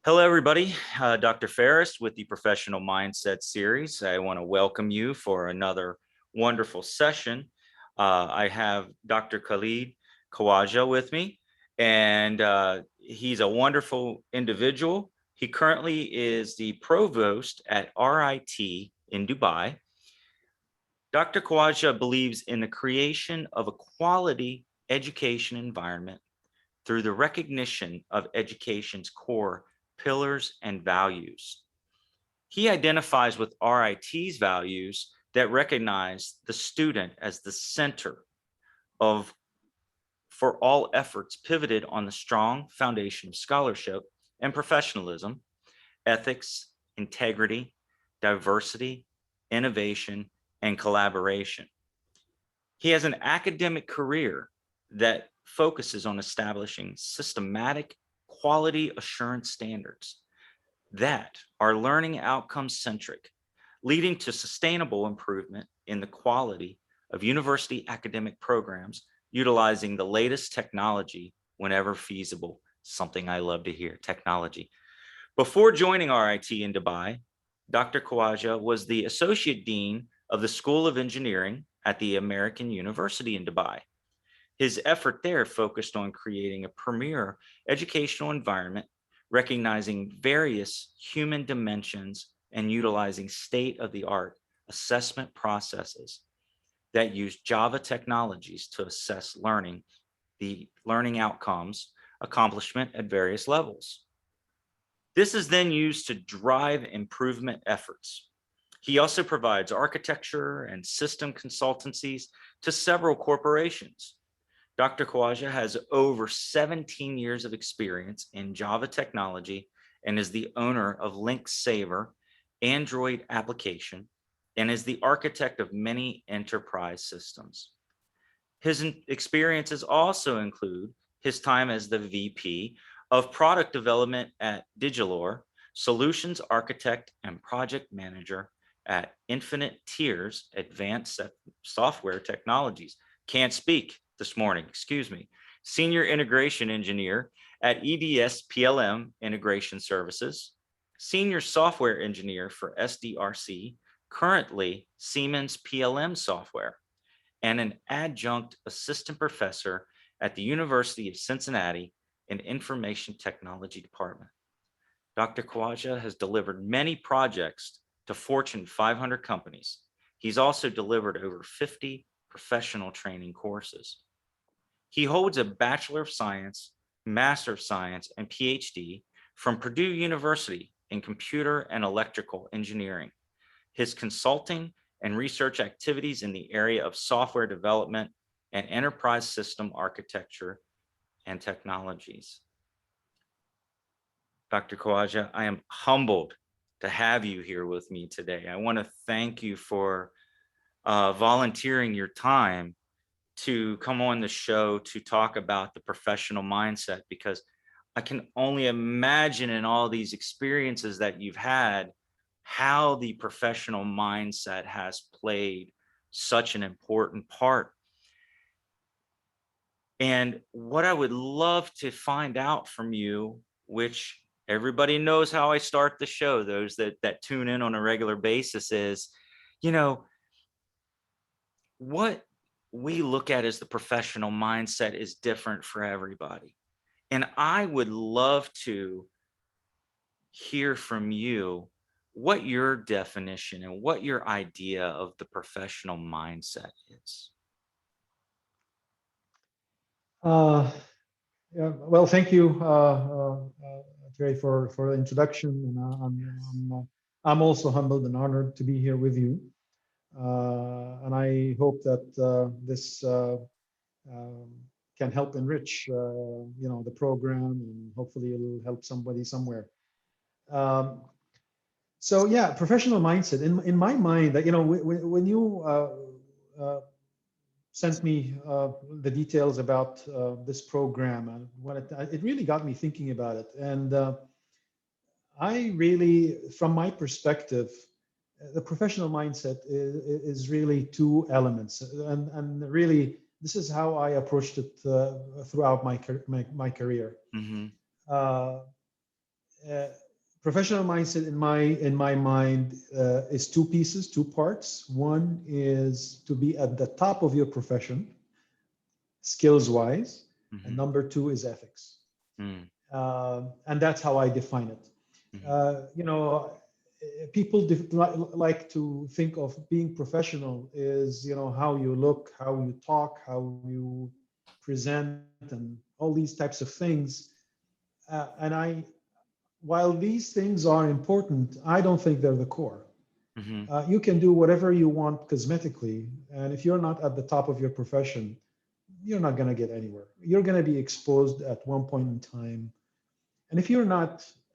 Hello, everybody. Dr. Ferris with the Professional Mindset Series. I want to welcome you for another wonderful session. I have Dr. Khalid Khawaja with me, and he's a wonderful individual. He currently is the Provost at RIT in Dubai. Dr. Khawaja believes in the creation of a quality education environment through the recognition of education's core pillars and values. He identifies with RIT's values that recognize the student as the center of for all efforts pivoted on the strong foundation of scholarship and professionalism, ethics, integrity, diversity, innovation, and collaboration. He has an academic career that focuses on establishing systematic quality assurance standards that are learning outcomes centric, leading to sustainable improvement in the quality of university academic programs utilizing the latest technology whenever feasible. Something I love to hear, technology. Before joining RIT in Dubai, Dr. Khawaja was the Associate Dean of the School of Engineering at the American University in Dubai. His effort there focused on creating a premier educational environment, recognizing various human dimensions and utilizing state-of-the-art assessment processes that use Java technologies to assess the learning outcomes, accomplishment at various levels. This is then used to drive improvement efforts. He also provides architecture and system consultancies to several corporations. Dr. Khawaja has over 17 years of experience in Java technology and is the owner of LinksSaver Android application and is the architect of many enterprise systems. His experiences also include his time as the VP of product development at Digilore, solutions architect and project manager at InfiniteTiers Advanced Software Technologies. Can't speak this morning, excuse me. Senior integration engineer at EDS-PLM Integration Services, senior software engineer for SDRC, currently Siemens PLM Software, and an adjunct assistant professor at the University of Cincinnati in Information Technology Department. Dr. Khawaja has delivered many projects to Fortune 500 companies. He's also delivered over 50 professional training courses. He holds a Bachelor of Science, Master of Science, and PhD from Purdue University in Computer and Electrical Engineering. His consulting and research activities in the area of software development and enterprise system architecture and technologies. Dr. Khawaja, I am humbled to have you here with me today. I want to thank you for volunteering your time to come on the show to talk about the professional mindset, because I can only imagine in all these experiences that you've had how the professional mindset has played such an important part. And what I would love to find out from you, which everybody knows how I start the show, those that tune in on a regular basis, is, you know, what we look at as the professional mindset is different for everybody. And I would love to hear from you what your definition and what your idea of the professional mindset is. Yeah, well, thank you, Trey, for the introduction. And I'm also humbled and honored to be here with you. And I hope that this can help enrich, the program, and hopefully it'll help somebody somewhere. Um, so yeah, professional mindset. In my mind, that when you sent me the details about this program, and what it really got me thinking about it. And I really, from my perspective, the professional mindset is really two elements, and really this is how I approached it throughout my career. Mm-hmm. Uh, uh, professional mindset in my mind is two pieces, two parts. One is to be at the top of your profession, skills wise, and Mm-hmm. number two is ethics. Mm, And that's how I define it. mm-hmm. You know, people like to think of being professional is, you know, how you look, how you talk, how you present, and all these types of things. And while these things are important, I don't think they're the core. Mm-hmm. You can do whatever you want cosmetically, and if you're not at the top of your profession, you're not going to get anywhere. You're going to be exposed at one point in time. And if you're not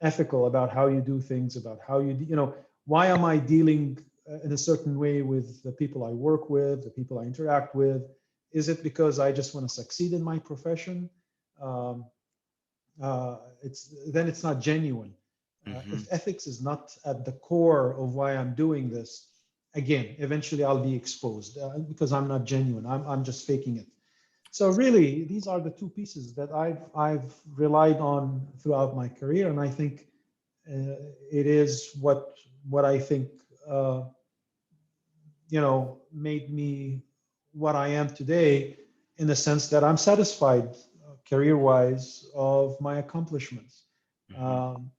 ethical about how you do things, about how you know, why am I dealing in a certain way with the people I work with, the people I interact with? Is it because I just want to succeed in my profession? Um, it's not genuine. Mm-hmm. If ethics is not at the core of why I'm doing this, again, eventually I'll be exposed because I'm not genuine. I'm just faking it. So really, these are the two pieces that I've relied on throughout my career, and I think it is what I think made me what I am today, in the sense that I'm satisfied career-wise of my accomplishments. Mm-hmm. Um,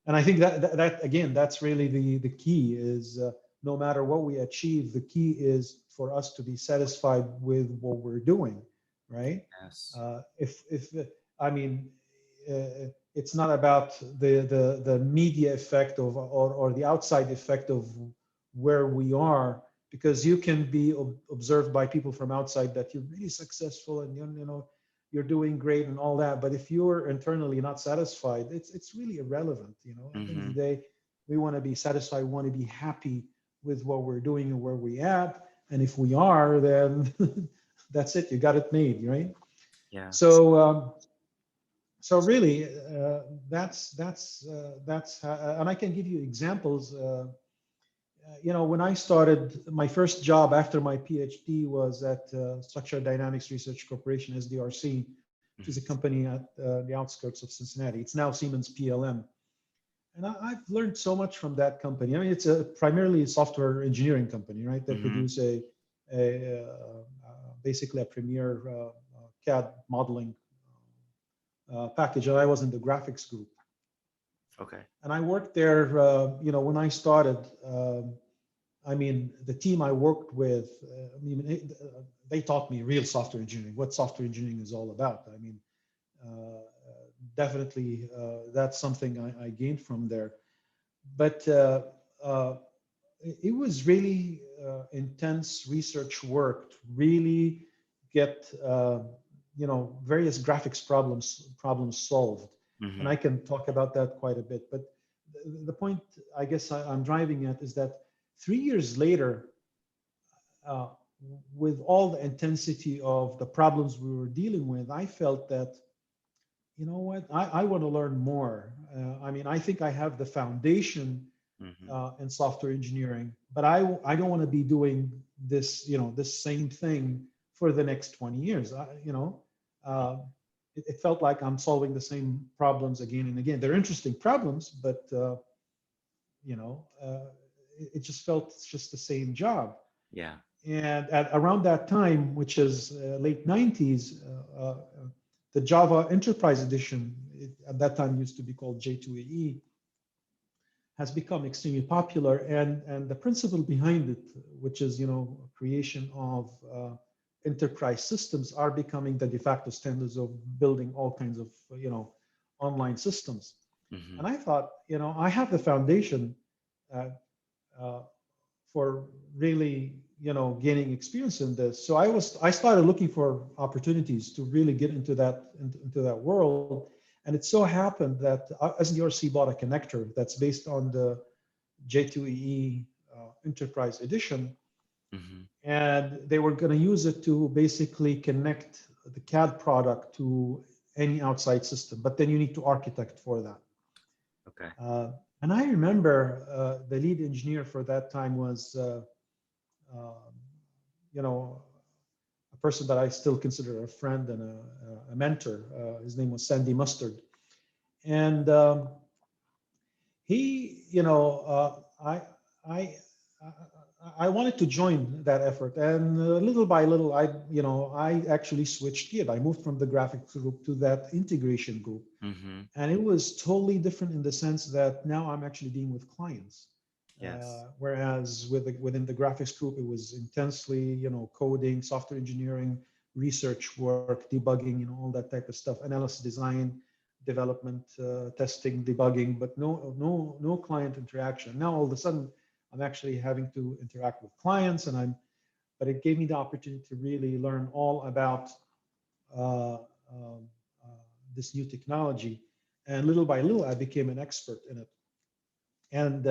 and I think that again, that's really the key is no matter what we achieve, the key is for us to be satisfied with what we're doing, right? Yes. If I mean, it's not about the media effect of or the outside effect of where we are, because you can be observed by people from outside that you're really successful and you're doing great and all that, but if you're internally not satisfied, it's really irrelevant. At the end of Mm-hmm. the day, we want to be satisfied, we want to be happy with what we're doing and where we at, and if we are, then that's it, you got it made, right? Yeah. So really, that's how, and I can give you examples. When I started, my first job after my PhD was at Structured Dynamics Research Corporation, SDRC, which is a Mm-hmm. company at the outskirts of Cincinnati. It's now Siemens PLM. And I've learned so much from that company. I mean, it's primarily a software engineering company, right? They Mm-hmm. produce basically a premier CAD modeling package. And I was in the graphics group. Okay. And I worked there, when I started. I mean, the team I worked with, they taught me real software engineering, what software engineering is all about. I mean, uh, definitely that's something I gained from there. But uh, it was really intense research work to really get, various graphics problems solved. And Mm-hmm. I can talk about that quite a bit. But the point I guess I'm driving at is that 3 years later, uh, with all the intensity of the problems we were dealing with, I felt that, you know what, I want to learn more. I mean, I think I have the foundation Mm-hmm. in software engineering, but I don't want to be doing this, this same thing for the next 20 years. Uh, it felt like I'm solving the same problems again and again. They're interesting problems, but you know, uh, it just felt it's just the same job. Yeah. And at around that time, which is late 90s, the Java Enterprise Edition, at that time used to be called J2EE, has become extremely popular. And the principle behind it, which is, creation of enterprise systems, are becoming the de facto standards of building all kinds of, online systems. Mm-hmm. And I thought, I have the foundation uh, uh, for really, gaining experience in this. So I started looking for opportunities to really get into that world. And it so happened that SDRC bought a connector that's based on the J2EE Enterprise Edition, Mm-hmm. and they were going to use it to basically connect the CAD product to any outside system. But then you need to architect for that. Okay. Uh, and I remember the lead engineer for that time was, um, you know, a person that I still consider a friend and a mentor. His name was Sandy Mustard. And he, you know, I, I wanted to join that effort, and little by little, I actually switched gear. I moved from the graphics group to that integration group, Mm-hmm. and it was totally different in the sense that now I'm actually dealing with clients. Yes. Whereas within the graphics group, it was intensely, coding, software engineering, research work, debugging, all that type of stuff, analysis, design, development, testing, debugging, but no client interaction. Now all of a sudden, I'm actually having to interact with clients, but it gave me the opportunity to really learn all about uh, um, this new technology, and little by little, I became an expert in it. And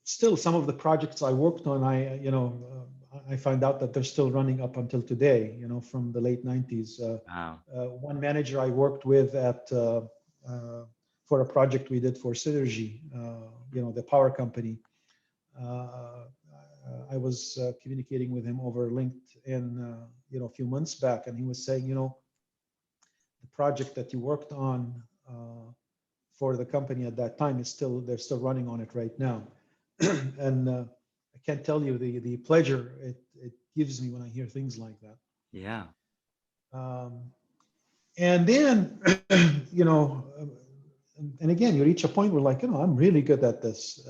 still, some of the projects I worked on, I find out that they're still running up until today, from the late 90s. Wow. One manager I worked with for a project we did for Synergy, the power company. I was communicating with him over LinkedIn, a few months back, and he was saying, the project that you worked on for the company at that time they're still running on it right now. And I can't tell you the pleasure it gives me when I hear things like that. Yeah. Um, and then, and again, you reach a point where like, I'm really good at this.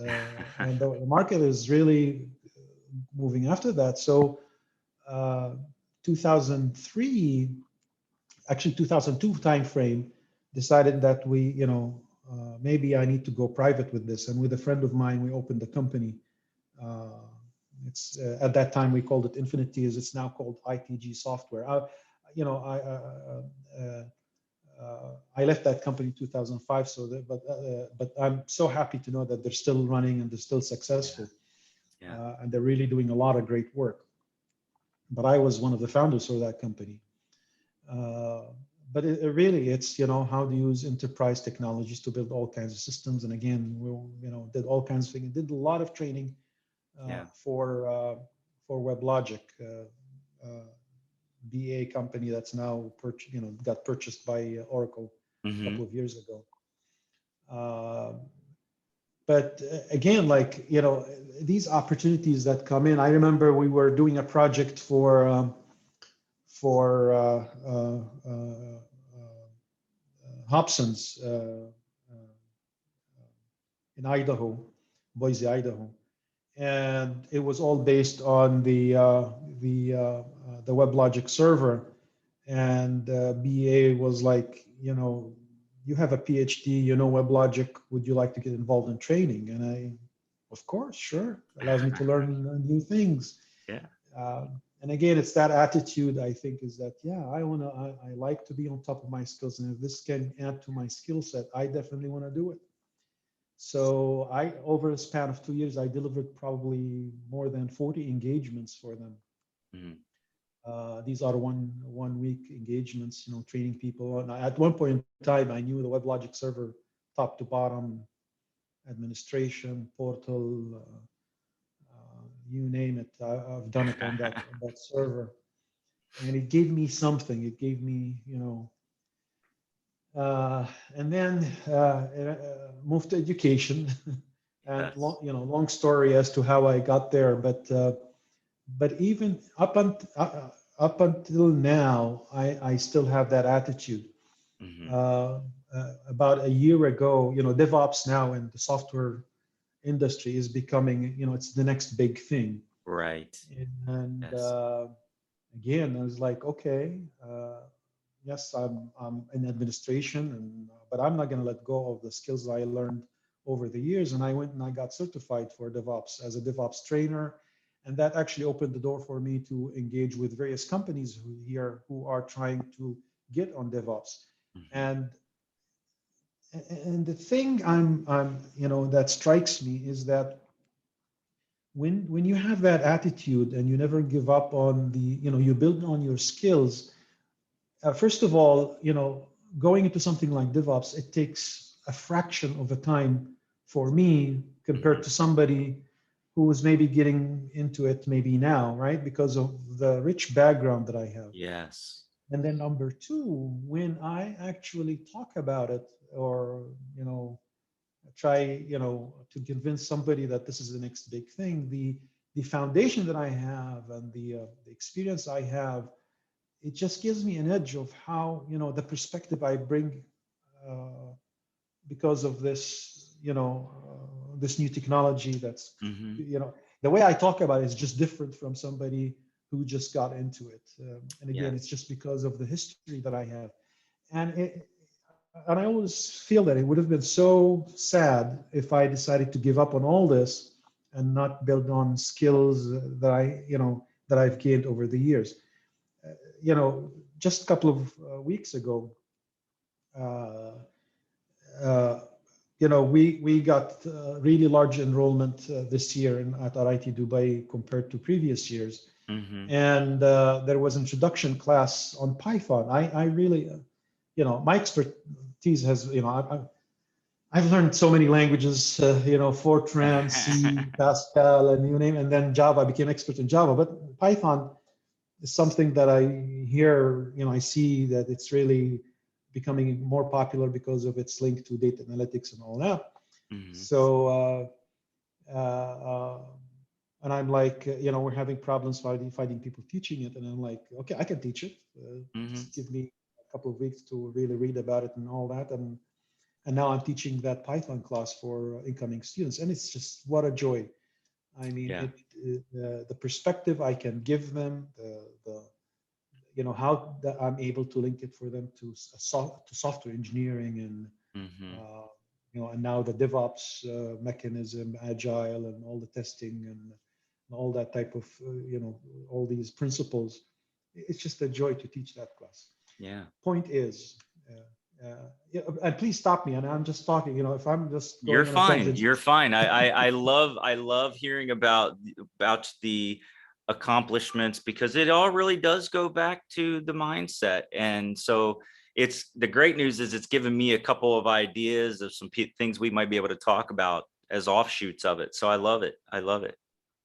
And the market is really moving after that. So 2003, actually 2002 timeframe, decided that maybe I need to go private with this. And with a friend of mine, we opened a company. It's at that time we called it InfiniteTiers. It's now called ITG Software. I left that company in 2005. But I'm so happy to know that they're still running and they're still successful, Yeah. and they're really doing a lot of great work. But I was one of the founders for that company. Uh, but it's how to use enterprise technologies to build all kinds of systems. And again, we did all kinds of things. Did a lot of training Yeah. for WebLogic, BA company that's now got purchased by Oracle a Mm-hmm. couple of years ago. But again, like these opportunities that come in. I remember we were doing a project for Hobson's in Idaho, Boise, Idaho, and it was all based on the WebLogic server. And BA was like, you have a PhD, WebLogic. Would you like to get involved in training? And of course, sure. It allows me to learn new things. Yeah. And again, it's that attitude, I think, is that, yeah, I like to be on top of my skills. And if this can add to my skill set, I definitely want to do it. So over a span of 2 years, I delivered probably more than 40 engagements for them. Mm-hmm. These are one week engagements, training people. And at one point in time, I knew the WebLogic server top to bottom, administration, portal, you name it. I've done it on that server, and it gave me something. It gave me, and then moved to education, and Yes. long story as to how I got there. But even up until now, I still have that attitude. Mm-hmm. About a year ago, DevOps now in the software industry is becoming, it's the next big thing. Right. And Yes. again, I was like, okay, yes, I'm in administration, but I'm not going to let go of the skills I learned over the years. And I went and I got certified for DevOps as a DevOps trainer, and that actually opened the door for me to engage with various companies who are trying to get on DevOps. Mm-hmm. And the thing that strikes me is that when you have that attitude and you never give up on you build on your skills. First of all, going into something like DevOps, it takes a fraction of a time for me compared Mm-hmm. to somebody who is maybe getting into it maybe now, right? Because of the rich background that I have. Yes. And then number two, when I actually talk about it, or try, to convince somebody that this is the next big thing. The foundation that I have and the experience I have, it just gives me an edge of how, the perspective I bring because of this, this new technology that's, Hmm. the way I talk about it is just different from somebody who just got into it. And again, it's Yes. just because of the history that I have. And I always feel that it would have been so sad if I decided to give up on all this and not build on skills that I've gained over the years. Just a couple of weeks ago, uh, uh, we got really large enrollment this year at RIT Dubai compared to previous years. Hmm. And there was introduction class on Python. I really, my expertise has, I've learned so many languages, Fortran, C, Pascal, and you name, and then Java. I became expert in Java, but Python is something that I hear, I see that it's really becoming more popular because of its link to data analytics and all that. Hmm. So, and I'm like, we're having problems finding people teaching it, and I'm like, okay, I can teach it. Hmm. Just give me a couple of weeks to really read about it and all that, and now I'm teaching that Python class for incoming students, and it's just what a joy. I mean, Yeah. the perspective I can give them, the how that I'm able to link it for them to software engineering and Hmm. and now the DevOps mechanism, agile, and all the testing and all that type of all these principles. It's just a joy to teach that class. Yeah. Point is, yeah, and please stop me. And I'm just talking. If I'm just You're going on a fine. tangent, You're fine. I love hearing about the accomplishments, because it all really does go back to the mindset. And so it's the great news is it's given me a couple of ideas of some things we might be able to talk about as offshoots of it. So I love it. I love it.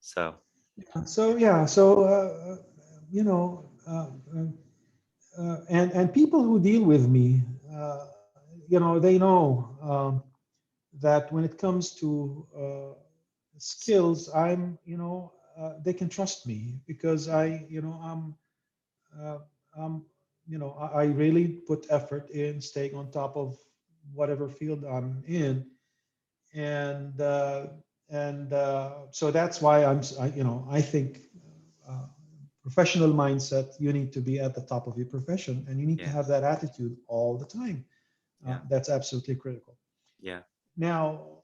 So so yeah, so you know, uh, and people who deal with me, they know that when it comes to skills, they can trust me because uh, I'm, I really put effort in staying on top of whatever field I'm in, and so that's why I think uh, professional mindset. You need to be at the top of your profession, and you need to have yes. that attitude all the time. Yeah. That's absolutely critical. Yeah. Now,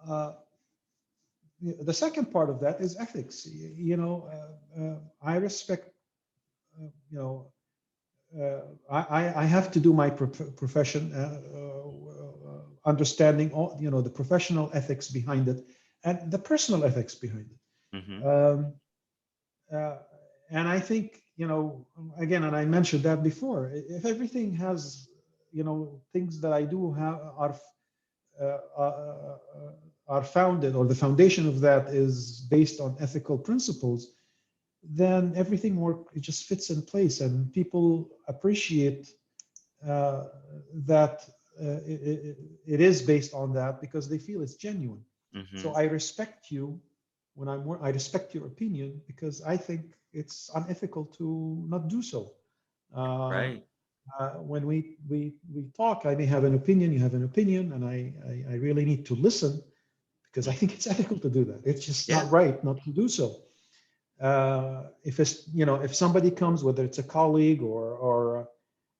uh, the second part of that is ethics. I respect. You know, I have to do my profession, understanding all the professional ethics behind it and the personal ethics behind it. Hmm. Uh, and I think again, and I mentioned that before. If everything has things that I do have uh, uh, uh, are founded, or the foundation of that is based on ethical principles, then everything it just fits in place, and people appreciate uh, that it is based on that because they feel it's genuine. So Hmm. I respect you I respect your opinion because I think it's unethical to not do so. Uh, Right. when we talk, I may have an opinion, you have an opinion, and I really need to listen because I think it's ethical to do that. It's just Yeah. not right not to do so. If it's if somebody comes, whether it's a colleague or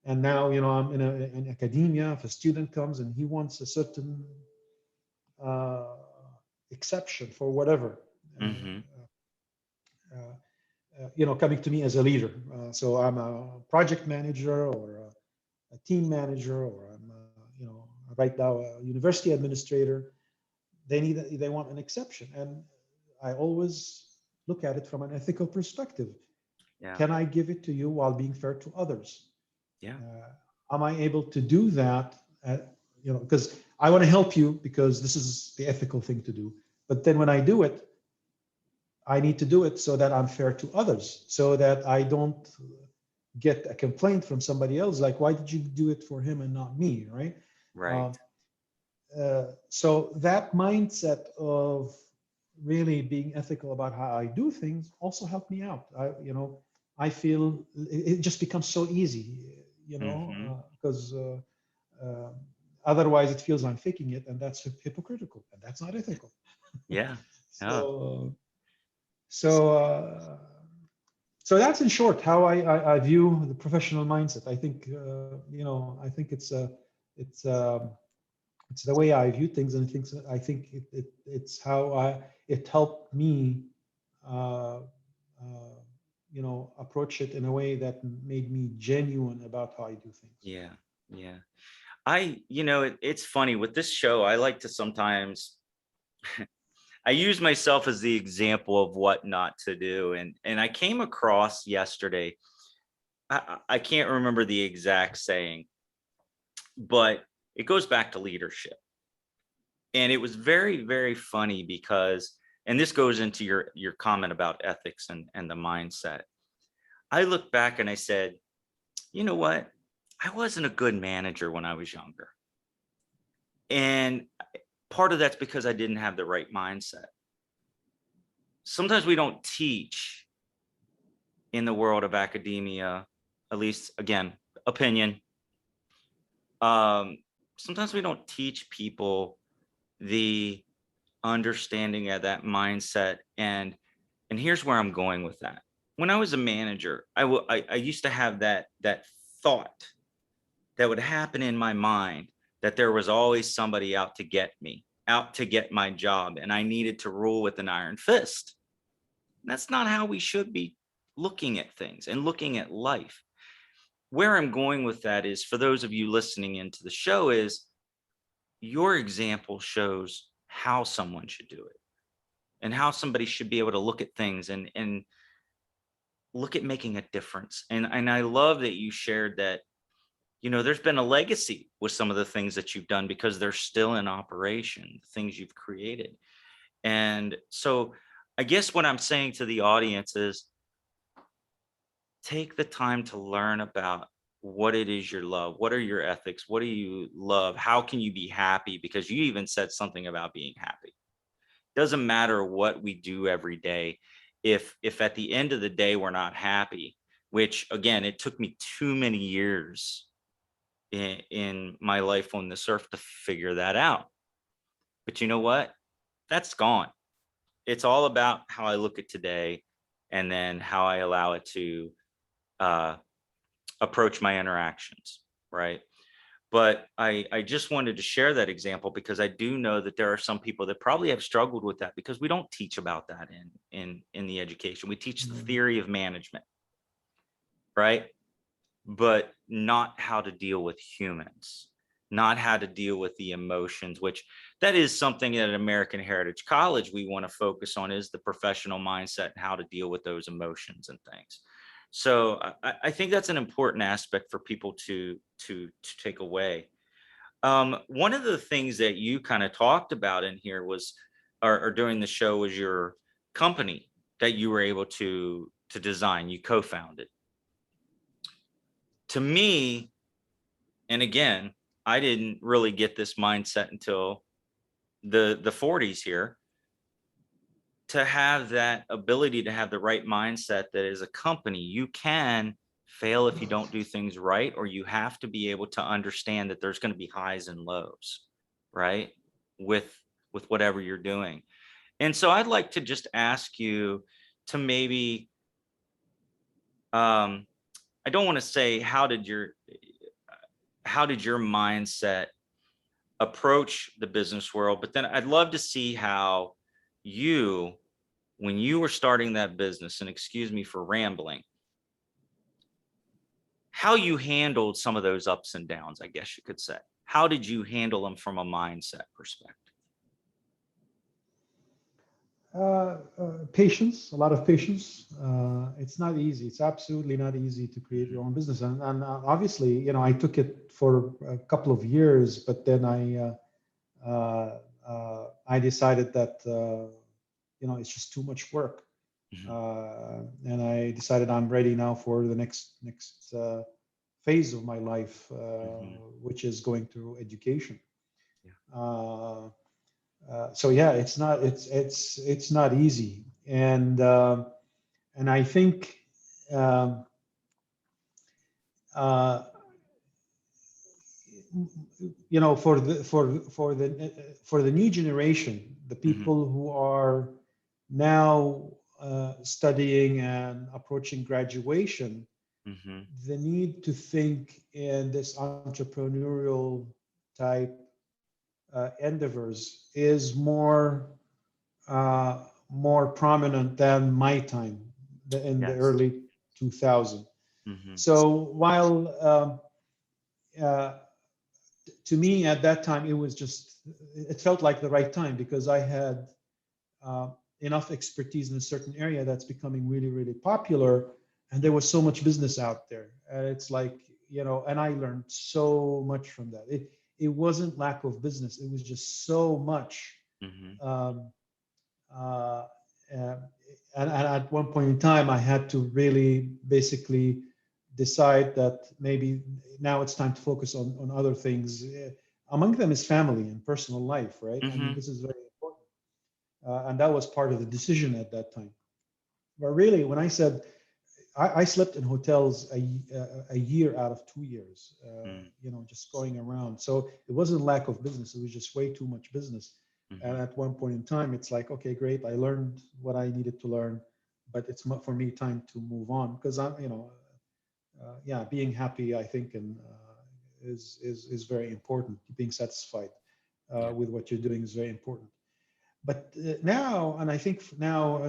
and now I'm in academia, if a student comes and he wants a certain uh, exception for whatever, Hmm. coming to me as a leader. So I'm a project manager or a team manager, or I'm right now a university administrator. They want an exception, and I always look at it from an ethical perspective. Yeah. Can I give it to you while being fair to others? Yeah. Am I able to do that? Because I want to help you because this is the ethical thing to do. But then when I do it, I need to do it so that I'm fair to others, so that I don't get a complaint from somebody else like, why did you do it for him and not me, right? Right. Um, So that mindset of really being ethical about how I do things also helped me out. I feel it just becomes so easy, Hmm. because otherwise it feels I'm faking it, and that's hypocritical, and that's not ethical. Yeah. So, Oh, so, so that's in short how I view the professional mindset. I think, I think it's it's the way I view things, and I think it's how it helped me, uh, uh, approach it in a way that made me genuine about how I do things. yeah. Yeah. It's funny with this show. I like to sometimes I use myself as the example of what not to do. And I came across yesterday, I can't remember the exact saying, but it goes back to leadership. And it was very, very funny because, and this goes into your comment about ethics and the mindset. I look back and I said, you know what? I wasn't a good manager when I was younger. And part of that's because I didn't have the right mindset. Sometimes we don't teach in the world of academia, at least again, opinion. Um, Sometimes we don't teach people the understanding of that mindset. And here's where I'm going with that. When I was a manager, I used to have that thought that would happen in my mind that there was always somebody out to get me, out to get my job, and I needed to rule with an iron fist. That's not how we should be looking at things and looking at life. Where I'm going with that is, for those of you listening into the show, is your example shows how someone should do it and how somebody should be able to look at things and look at making a difference. And I love that you shared that, there's been a legacy with some of the things that you've done because they're still in operation, the things you've created. And so I guess what I'm saying to the audience is, take the time to learn about what it is you love. What are your ethics? What do you love? How can you be happy? Because you even said something about being happy. Doesn't matter what we do every day. If at the end of the day we're not happy, which again, it took me too many years in my life on this earth to figure that out. But you know what? That's gone. It's all about how I look at today and then how I allow it to uh, approach my interactions, right? But I just wanted to share that example because I do know that there are some people that probably have struggled with that because we don't teach about that in the education. We teach the Mm. theory of management, right? But not how to deal with humans, not how to deal with the emotions, which that is something at American Heritage College we want to focus on, is the professional mindset and how to deal with those emotions and things. So I think that's an important aspect for people to take away. One of the things that you kind of talked about in here was, or during the show, was your company that you were able to design, you co-founded. To me, and again, I didn't really get this mindset until the 40s here, to have that ability to have the right mindset that as a company you can fail if you don't do things right, or you have to be able to understand that there's going to be highs and lows, right? With whatever you're doing. And so I'd like to just ask you to maybe, I don't want to say how did your mindset approach the business world, but then I'd love to see how you, when you were starting that business, and excuse me for rambling, how you handled some of those ups and downs, I guess you could say. How did you handle them from a mindset perspective? Patience, a lot of patience. It's not easy. It's absolutely not easy to create your own business. And obviously, I took it for a couple of years, but then I decided that, it's just too much work. Mhm. And I decided I'm ready now for the next phase of my life, Mhm. which is going through education. So yeah, it's not easy, and I think um, uh, for the new generation, the Mhm. people who are now studying and approaching graduation, Mhm. the need to think in this entrepreneurial type endeavors is more prominent than my time in the Yes. early 2000s. Mhm. So while uh, to me at that time it felt like the right time because I had uh, enough expertise in a certain area that's becoming really really popular, and there was so much business out there, and it's like, and I learned so much from that. It wasn't lack of business, it was just so much. Mhm. um, uh, and, and at one point in time, I had to really basically decide that maybe now it's time to focus on other things. Among them is family and personal life, right? I mean, Mhm. this is very important. And that was part of the decision at that time. But really, when I said I slept in hotels a year out of 2 years, Mm. just going around. So it wasn't lack of business; it was just way too much business. And Mhm. at one point in time, it's like, okay, great, I learned what I needed to learn, but it's for me time to move on because yeah, being happy, I think, and is very important. Being satisfied Yeah. with what you're doing is very important. But now, and I think now,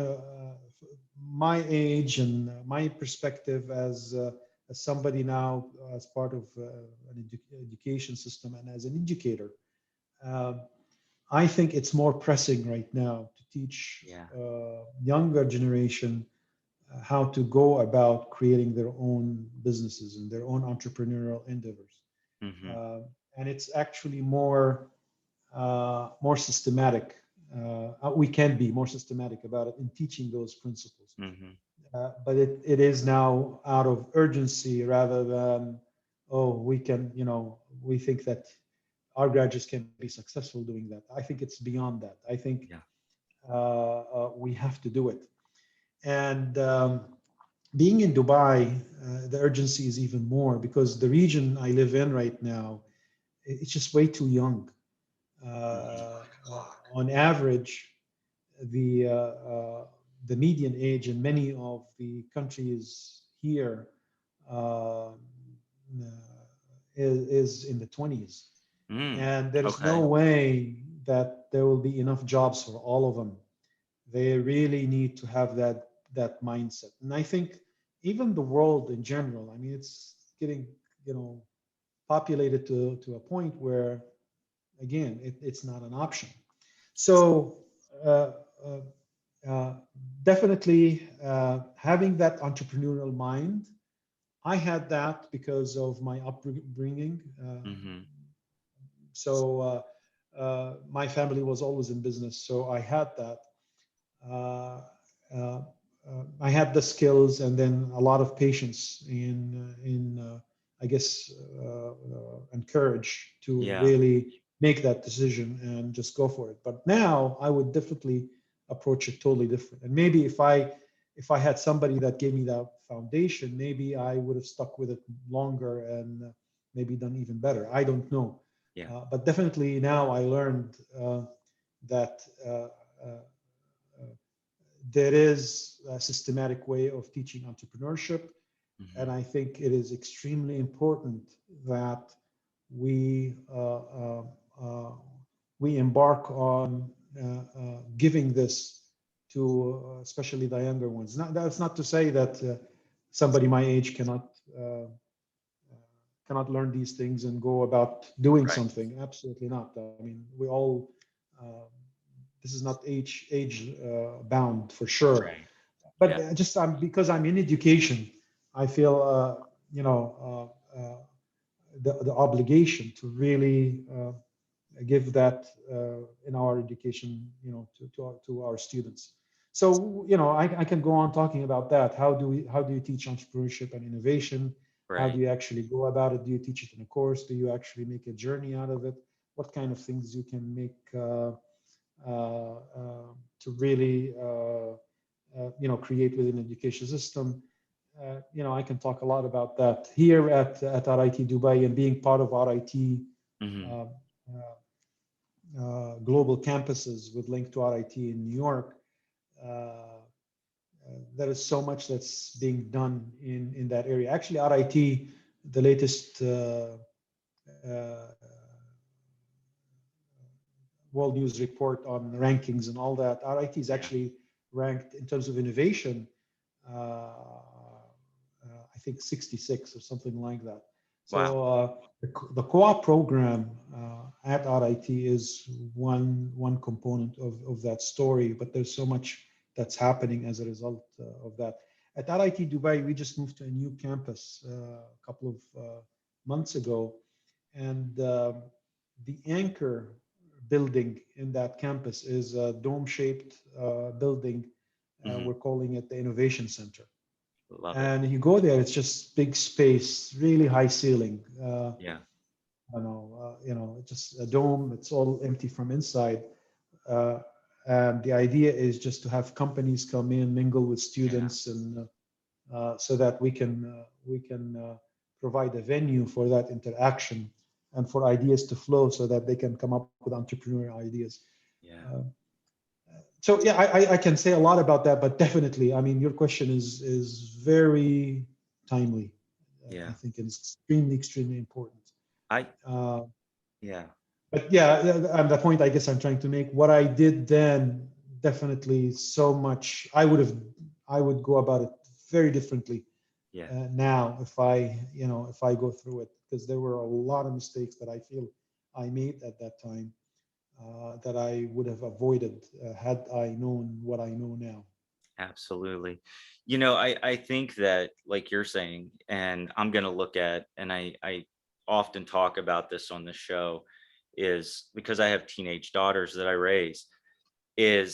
my age and my perspective as somebody now as part of an education system and as an educator, um, I think it's more pressing right now to teach Yeah. younger generation how to go about creating their own businesses and their own entrepreneurial endeavors. Mhm. Uh, and it's actually more systematic. We can be more systematic about it in teaching those principles. Mhm. But it is now out of urgency rather than, oh, we think that our graduates can be successful doing that. I think it's beyond that. I think Yeah. we have to do it. And being in Dubai, the urgency is even more because the region I live in right now, it's just way too young. Mhm. On average, the uh, uh, the median age in many of the countries here uh, is in the 20s, Mm. and there is no Okay. way that there will be enough jobs for all of them. They really need to have that mindset, and I think even the world in general. I mean, it's getting populated to a point where again it's not an option. So uh, uh, uh, definitely having that entrepreneurial mind. I had that because of my upbringing. Mhm. My family was always in business, so I had that. Uh, uh, I had the skills and then a lot of patience I guess and courage to Yeah. really make that decision and just go for it. But now I would definitely approach it totally different. And maybe if I had somebody that gave me that foundation, maybe I would have stuck with it longer and maybe done even better. I don't know. Yeah. But definitely now I learned that there is a systematic way of teaching entrepreneurship. And Mhm. I think it is extremely important that we we embark on giving this to especially the younger ones. That's not to say that somebody my age cannot learn these things and go about doing Right. something. Absolutely not. I mean, we all. This is not age bound for sure. Right. But Yeah. just because I'm in education, I feel the obligation to really give that in our education, to our students. So, I can go on talking about that. How do you teach entrepreneurship and innovation? How do Right. you actually go about it? Do you teach it in a course? Do you actually make a journey out of it? what kind of things you can make to really create within the education system. I can talk a lot about that here at RIT Dubai, and being part of RIT Hmm. uh, global campuses with link to RIT in New York. There is so much that's being done in that area. Actually, RIT, the latest uh, World News report on rankings and all that, RIT is Yeah. actually ranked in terms of innovation, I think 66 or something like that. Wow. So the co-op program at RIT is one component of that story, but there's so much that's happening as a result of that. At RIT Dubai, we just moved to a new campus a couple of months ago, and the anchor building in that campus is a dome-shaped building. Hmm. We're calling it the Innovation Center. Love it. And you go there, it's just big space, really high ceiling. Yeah. I don't know, just a dome. It's all empty from inside. Uh, and the idea is just to have companies come in, mingle with Yeah. students, and so that we can provide a venue for that interaction and for ideas to flow, so that they can come up with entrepreneurial ideas. Yeah. Uh, so yeah, I can say a lot about that, but definitely, I mean, your question is very timely. I Yeah. think it's extremely important. I, Uh, yeah. but yeah, and the point I guess I'm trying to make, what I did then, definitely so much. I would go about it very differently Yeah. now if I go through it, because there were a lot of mistakes that I feel I made at that time that I would have avoided had I known what I know now. Absolutely. I think that, like you're saying, and I'm going to look at, and I often talk about this on the show, is because I have teenage daughters that I raise, is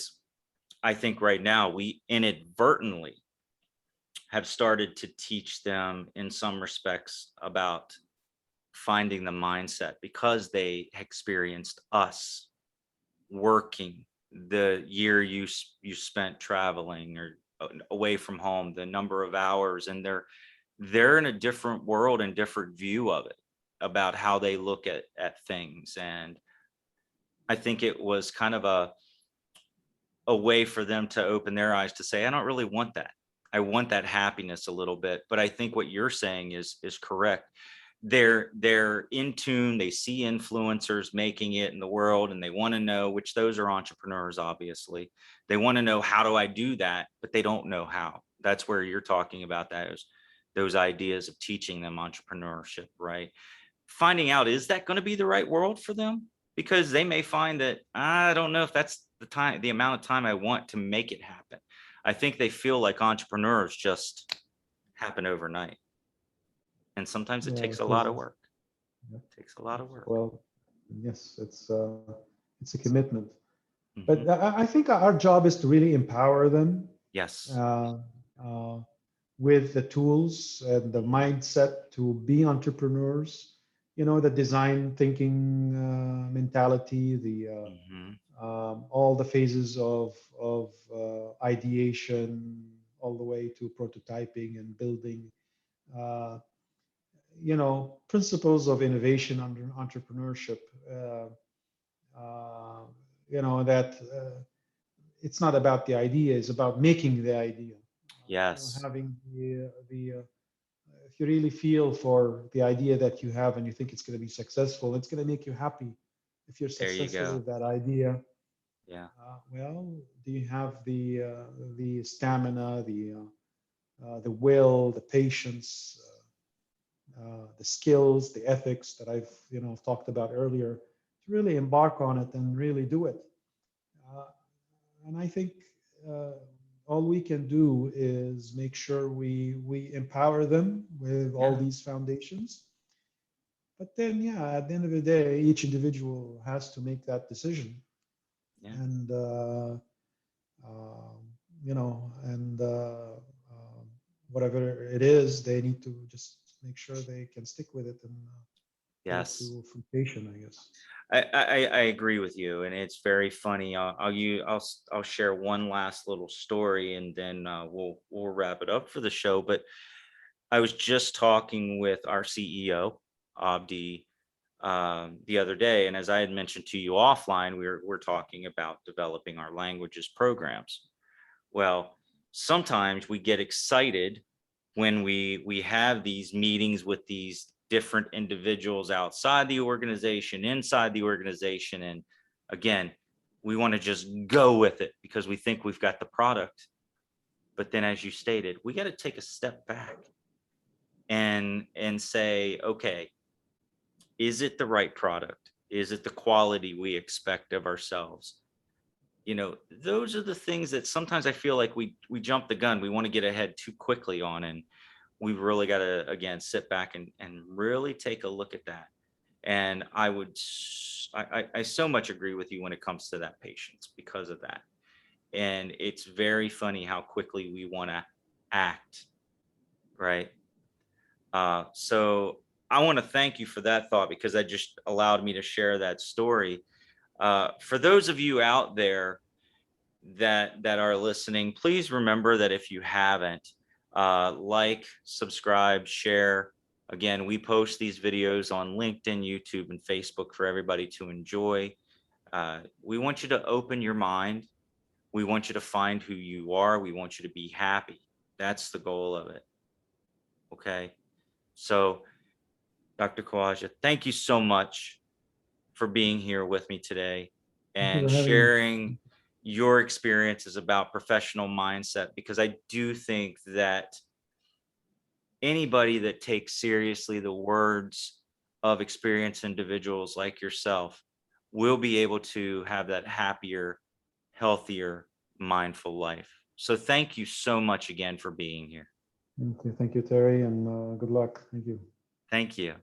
I think right now we inadvertently have started to teach them in some respects about finding the mindset, because they experienced us working the year you spent traveling or away from home, the number of hours, and they're in a different world and different view of it, about how they look at things. And I think it was kind of a way for them to open their eyes to say, I don't really want that. I want that happiness a little bit. But I think what you're saying is correct. They're in tune, they see influencers making it in the world, and they want to know, which those are entrepreneurs, obviously. They want to know, how do I do that? But they don't know how. That's where you're talking about those ideas of teaching them entrepreneurship, right? Finding out, is that going to be the right world for them? Because they may find that, I don't know if that's the amount of time I want to make it happen. I think they feel like entrepreneurs just happen overnight. And sometimes it Yeah, takes a it lot of is. work. Yeah. It takes a lot of work. Well, yes, it's a commitment. Hmm. But I think our job is to really empower them Yes. uh, uh, with the tools and the Hmm. mindset to be entrepreneurs. The design thinking mentality, the Hmm. all the phases of ideation, all the way to prototyping and building. Uh, Principles of innovation under entrepreneurship. Uh, uh, that it's not about the idea; it's about making the idea. Yes. Having the if you really feel for the idea that you have and you think it's going to be successful, it's going to make you happy. If you're There you successful go. with that idea, Yeah. well, do you have the stamina, the will, the patience, the skills, the ethics that I've talked about earlier, to really embark on it and really do it? Uh, and I think uh, all we can do is make sure we empower them with all Yeah. these foundations. But then, yeah, at the end of the day, each individual has to make that decision, Yeah. and um, and whatever it is, they need to just make sure they can stick with it and get it Yes. to fruition, I guess. I agree with you, and it's very funny. I'll share one last little story, and then we'll wrap it up for the show. But I was just talking with our CEO, Abdi, the other day, and as I had mentioned to you offline, we're talking about developing our languages programs. Well, sometimes we get excited when we have these meetings with these different individuals outside the organization, inside the organization, and again, we want to just go with it because we think we've got the product. But then, as you stated, we got to take a step back and say, okay, is it the right product? Is it the quality we expect of ourselves? Those are the things that sometimes I feel like we jump the gun. We want to get ahead too quickly on, and we've really got to, again, sit back and really take a look at that. And I so much agree with you when it comes to that patience because of that. And it's very funny how quickly we want to act, right? So I want to thank you for that thought, because that just allowed me to share that story. For those of you out there that are listening, please remember that if you haven't, like, subscribe, share. Again, we post these videos on LinkedIn, YouTube, and Facebook for everybody to enjoy. We want you to open your mind. We want you to find who you are. We want you to be happy. That's the goal of it. Okay. So, Dr. Khawaja, thank you so much for being here with me today and sharing your experiences about professional mindset, because I do think that anybody that takes seriously the words of experienced individuals like yourself will be able to have that happier, healthier, mindful life. So thank you so much again for being here. Thank you, Terry, and good luck. Thank you. Thank you.